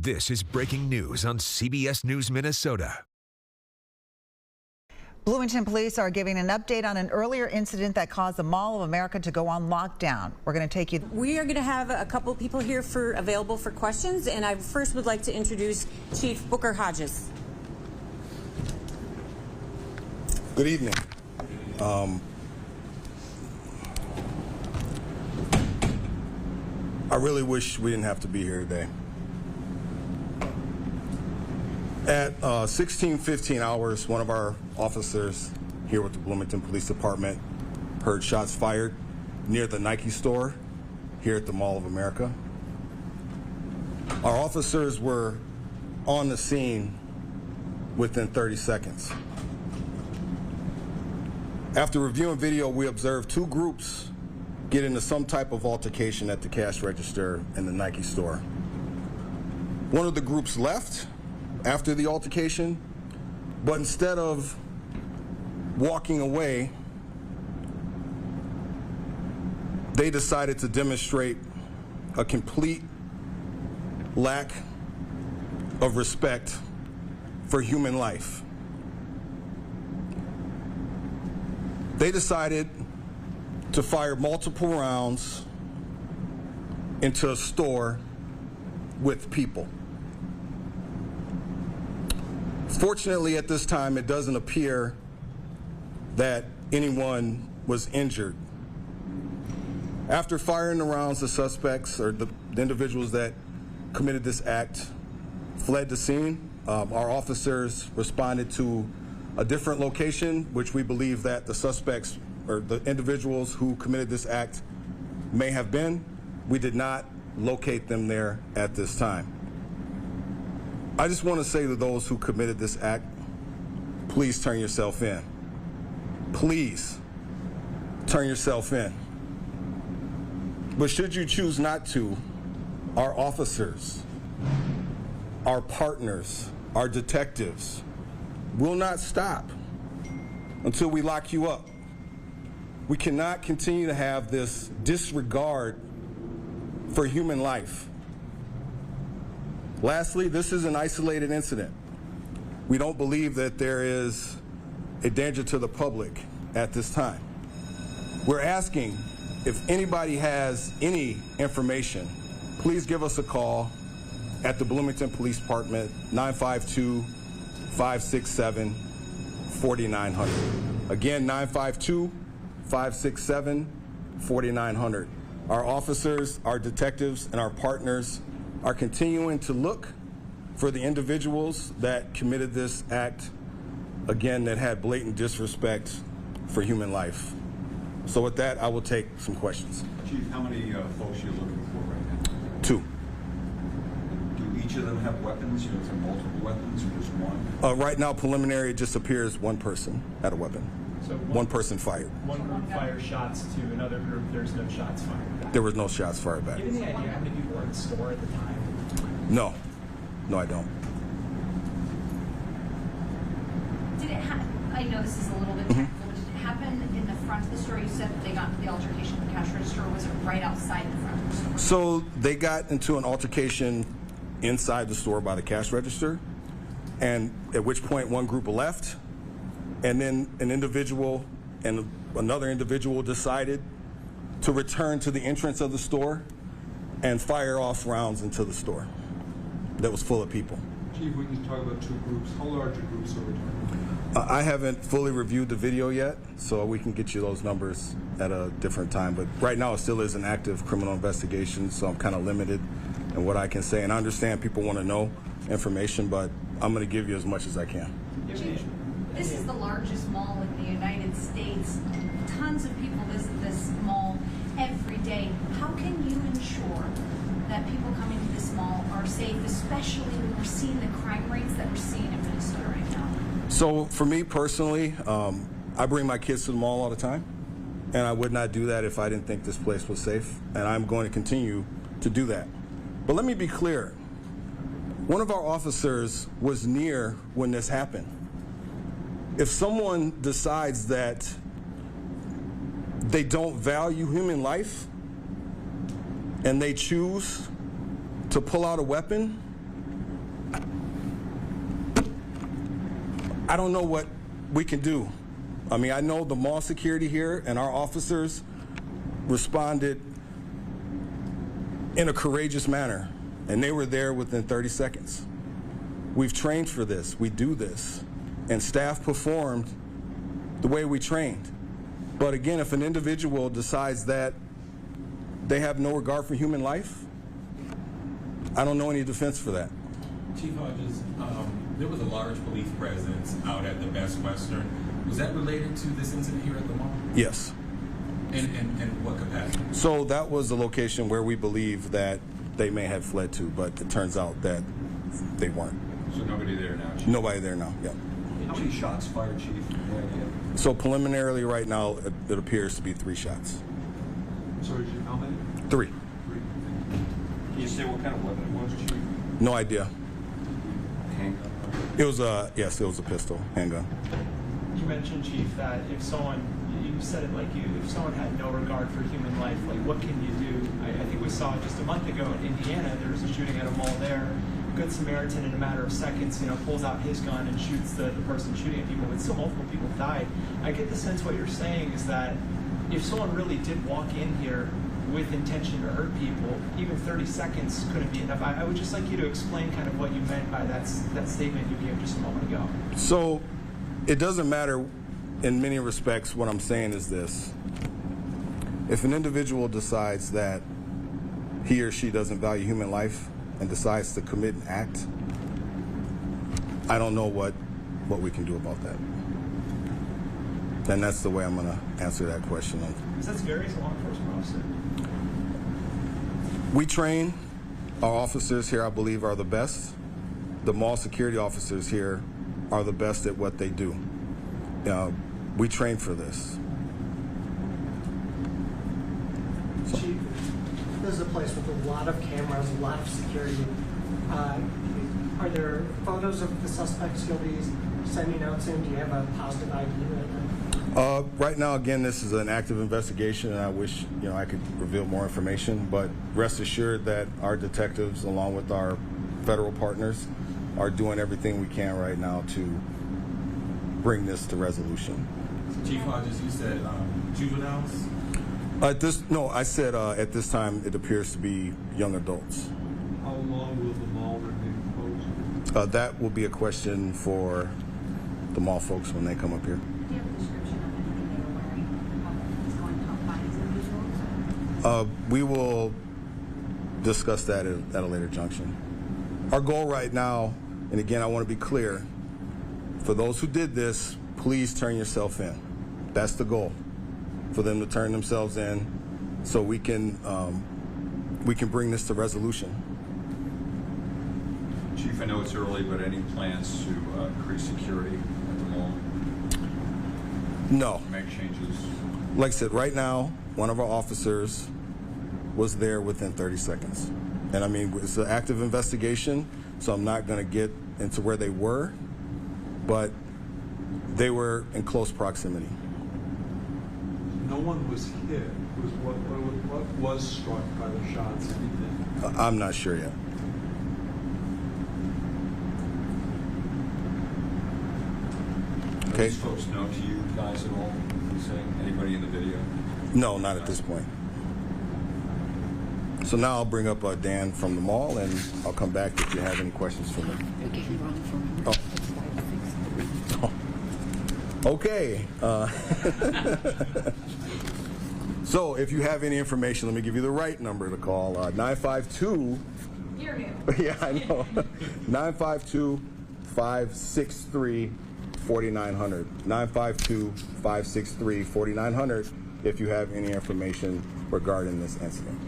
This is breaking news on CBS News Minnesota. Bloomington police are giving an update on an earlier incident that caused the Mall of America to go on lockdown. We're going to take you. We are going to have a couple people here available for questions, and I first would like to introduce Chief Booker Hodges. Good evening. I really wish we didn't have to be here today. At 16:15 hours, one of our officers here with the Bloomington Police Department heard shots fired near the Nike store here at the Mall of America. Our officers were on the scene within 30 seconds. After reviewing video, we observed two groups get into some type of altercation at the cash register in the Nike store. One of the groups left after the altercation, but instead of walking away, they decided to demonstrate a complete lack of respect for human life. They decided to fire multiple rounds into a store with people. Fortunately, at this time, it doesn't appear that anyone was injured. After firing the rounds, the suspects, or the individuals that committed this act, fled the scene. Our officers responded to a different location, which we believe that the suspects or the individuals who committed this act may have been. We did not locate them there at this time. I just want to say to those who committed this act, please turn yourself in. Please turn yourself in. But should you choose not to, our officers, our partners, our detectives will not stop until we lock you up. We cannot continue to have this disregard for human life. Lastly, this is an isolated incident. We don't believe that there is a danger to the public at this time. We're asking if anybody has any information, please give us a call at the Bloomington Police Department, 952-567-4900. Again, 952-567-4900. Our officers, our detectives, and our partners are continuing to look for the individuals that committed this act, again, that had blatant disrespect for human life. So with that, I will take some questions. Chief, how many folks are you looking for right now? Two. Do each of them have weapons? You know, is there multiple weapons or just one? Right now, preliminary, it just appears one person had a weapon. So one person fired. One group fires shots to another group. There's no shots fired back. There was no shots fired back. Do you have any idea how many people were in the store at the time? No. No, I don't. Did it happen? I know this is a little bit technical, but did it happen in the front of the store? You said that they got into the altercation at the cash register, or was it right outside the front of the store? So they got into an altercation inside the store by the cash register, and at which point one group left, and then an individual and another individual decided to return to the entrance of the store and fire off rounds into the store that was full of people. Chief, we can talk about two groups. How large are groups are we talking about? I haven't fully reviewed the video yet, so we can get you those numbers at a different time. But right now, it still is an active criminal investigation, so I'm kind of limited in what I can say. And I understand people want to know information, but I'm going to give you as much as I can. This is the largest mall in the United States. Tons of people visit this mall every day. How can you ensure that people coming to this mall are safe, especially when we're seeing the crime rates that we're seeing in Minnesota right now? So for me personally, I bring my kids to the mall all the time, and I would not do that if I didn't think this place was safe, and I'm going to continue to do that. But let me be clear. One of our officers was near when this happened. If someone decides that they don't value human life and they choose to pull out a weapon, I don't know what we can do. I mean, I know the mall security here and our officers responded in a courageous manner, and they were there within 30 seconds. We've trained for this. We do this. And staff performed the way we trained. But again, if an individual decides that they have no regard for human life, I don't know any defense for that. Chief Hodges, there was a large police presence out at the Best Western. Was that related to this incident here at the mall? Yes. And what capacity? So that was the location where we believe that they may have fled to, but it turns out that they weren't. So nobody there now, Chief? Nobody there now, yeah. How many shots fired, Chief? No idea. So preliminarily right now, it appears to be 3 shots. Sorry, Chief, how many? 3. 3. Can you say what kind of weapon it was, Chief? No idea. Handgun? It was yes, it was a pistol, handgun. You mentioned, Chief, that if someone, you said it like if someone had no regard for human life, like what can you do? I think we saw just a month ago in Indiana, there was a shooting at a mall there. Good Samaritan, in a matter of seconds, pulls out his gun and shoots the person shooting at people, but still multiple people died. I get the sense what you're saying is that if someone really did walk in here with intention to hurt people, even 30 seconds couldn't be enough. I would just like you to explain kind of what you meant by that statement you gave just a moment ago. So it doesn't matter in many respects. What I'm saying is this. If an individual decides that he or she doesn't value human life and decides to commit an act, I don't know what we can do about that. And that's the way I'm going to answer that question. Is that scary as a law enforcement officer? We train. Our officers here, I believe, are the best. The mall security officers here are the best at what they do. We train for this. Chief, this is a place with a lot of cameras, a lot of security. Are there photos of the suspects you'll be sending out soon? Do you have a positive ID right now? Right now, again, this is an active investigation, and I wish I could reveal more information. But rest assured that our detectives, along with our federal partners, are doing everything we can right now to bring this to resolution. Chief Hodges, you said juveniles? I said at this time it appears to be young adults. How long will the mall remain closed? That will be a question for the mall folks when they come up here. Do you have a description of anything they were wearing? How it's going up by individuals? We will discuss that at a later junction. Our goal right now, and again, I want to be clear, for those who did this, please turn yourself in. That's the goal, for them to turn themselves in so we can bring this to resolution. Chief, I know it's early, but any plans to increase security at the mall? No. Make changes? Like I said, right now, one of our officers was there within 30 seconds. And I mean, it's an active investigation, so I'm not going to get into where they were, but they were in close proximity. No one was hit. What was struck by the shots? Anything? I'm not sure yet. Do Okay. these folks know to you guys at all? You saying anybody in the video? No, not at this point. So now I'll bring up Dan from the mall, and I'll come back if you have any questions for me. Okay. So if you have any information, let me give you the right number to call. 952. You're new. Yeah, I know. 952-563-4900. 952-563-4900 if you have any information regarding this incident.